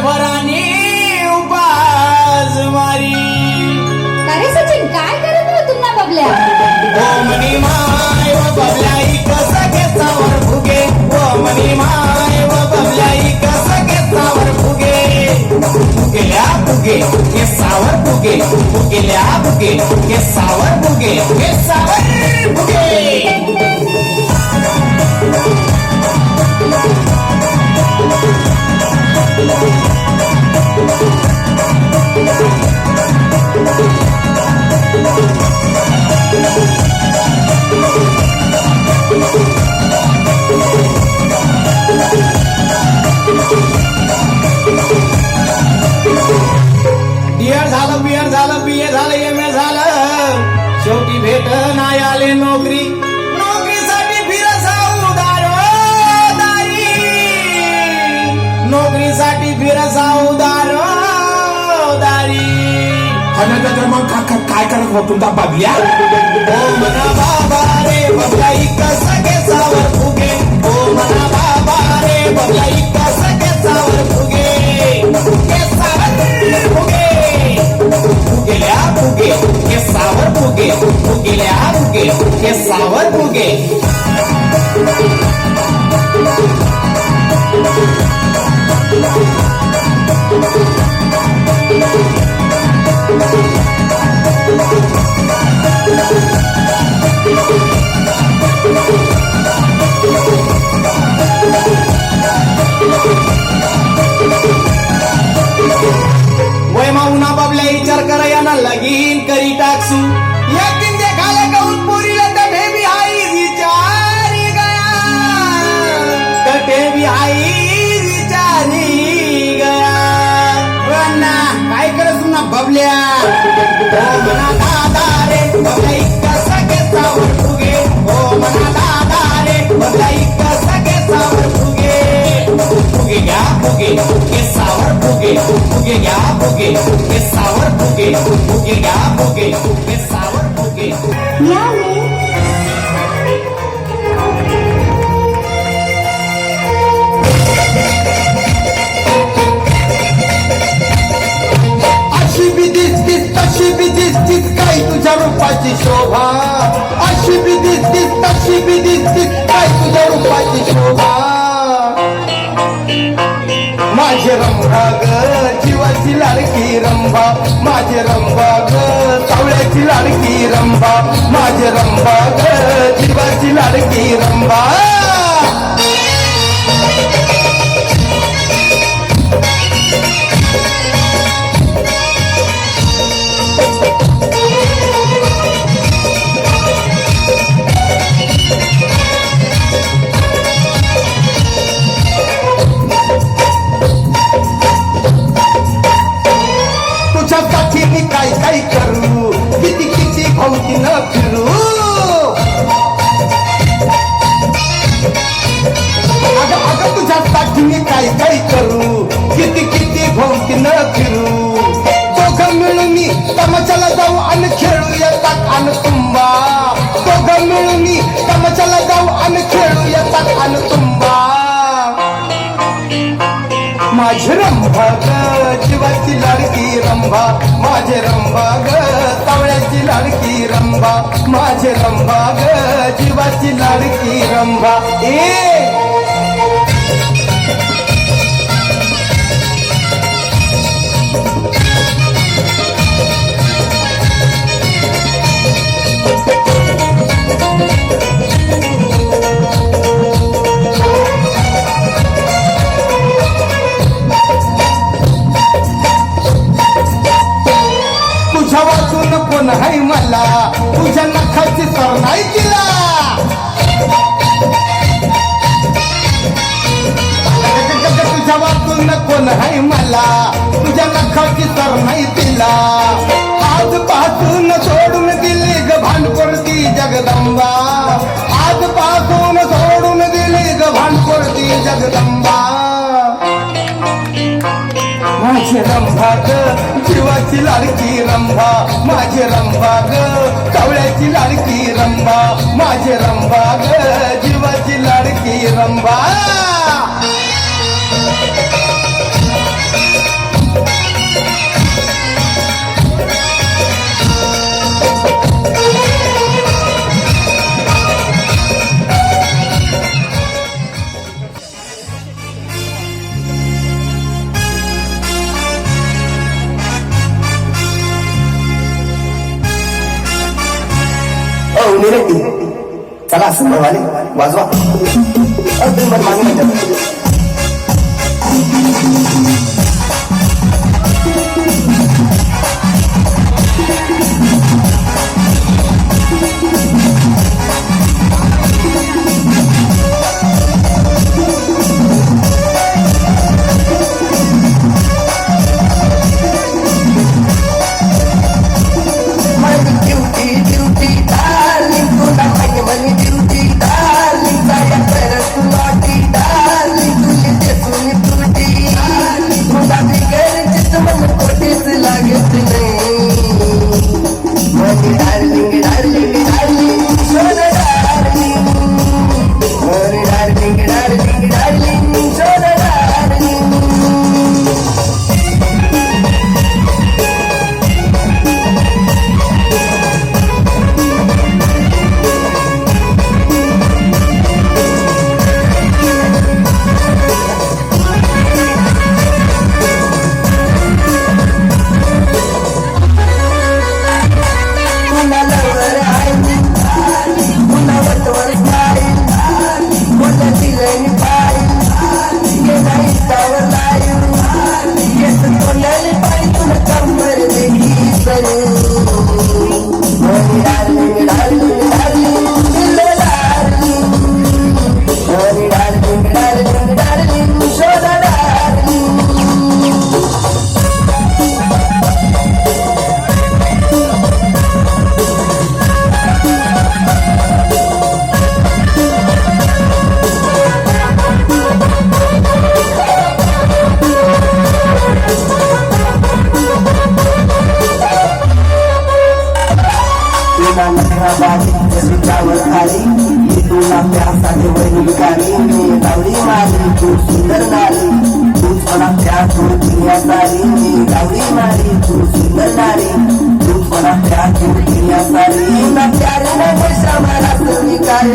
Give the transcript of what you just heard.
वर्षभराने उपास मारी. अरे सचिन काय करत हो तुम्हा बबल्या? ओ मनी माय व बबल्या इकस घेतावर फुगे. ओ मनी माय व बबल्या इकस घेतावर फुगे. फुगेल्या फुगे केसावर फुगे. फुगेल्या फुगे केसावर फुगे. केसावर फुगे. डिअर झालं बिअर झालं बीए झालं एमए झालं शेवटी भेट नाही आले नोकरी. नोकरीसाठी फिरसाऊ दारी. नोकरीसाठी फिरसाऊ दारी. मग काय करत हो तुमचा बबल्या? ओ मना बाबा रे बबल्या इकस केसावर फुगे. ओ मना बाबा रे बबल्या इकस केसावर फुगे. केसावर फुगे. फुगेल्या फुगे केसावर फुगे. फुगेल्या फुगे केसावर फुगे. वय माऊना बाबल्या विचार करा यांना लगीन करी टाकसू. एक दिन देखाले कहून पोरीला तठे भी आई विचारी गया. तठे भी आई विचारी गया. वन्ना काय करत ना बबल्या? ओ मना दादा रे बबल्या इकस केसावर फुगे. ओ मना दादा रे बबल्या इकस केसावर फुगे. फुगे घ्या फुगे केसावर फुगे. फुगे घ्या फुगे केसावर फुगे. फुगे घ्या फुगे केसावर फुगे. अशी बी दिसतीस तशी बी दिसतीस काय तुझ्या रूपाची शोभा. अशी बी दिसतीस तशी बी दिसतीस काय तुझ्या रूपाची शोभा. माझे रंभा ग जीवाची लाडकी रंभा. माझे रंभा ग सावळ्याची लाडकी रंभा. माझे रंभा ग जीवाची लाडकी रंभा. तुझ्यासाठी मी काय काय करू. किती किती भोवती न फिरू. अगं तुझ्यासाठी मी काय काय करू. किती किती भोवती न फिरू. दोघं मिळून तमाशाला जाऊ आणि खेळूया ताक आणि तुंबा. दोघं मिळून तमाशाला जाऊ आणि खेळूया ताक आणि तुंबा. माझे रंभा ग जीवाची लाडकी रंभा. माझे रंभा ग सावळ्याची लाडकी रंभा. माझे रंभा ग जीवाची लाडकी रंभा. तुझ्या वाचून कोण आहे मला. तुझ्या नखाची सर नाही तिला. तुझ्या वाचून कोण आहे मला. तुझ्या नखाची सर नाही तिला. आजपासून सोडून दिली ग भांडकोरती जगदंबा. आजपासून सोडून दिली ग भांडकोरती जगदंबा. माझे रंभा ग जीवाची लाडकी रंभा. माझे रंभा ग सावळ्याची लाडकी रंभा. माझे रंभा ग जीवाची लाडकी रंभा. रेड्डी. चला समोरवाले वाजवा अजून पण मागे म्हणतात. तुला त्यासाठी वैनिकारी गावडी मारी तू सुंदर नारी तूच मला त्या दुनियासारी गावडी मारी तू सुंदर नारी तूच मला त्या दुनियासारी ना प्यारे ना मला स्वीकार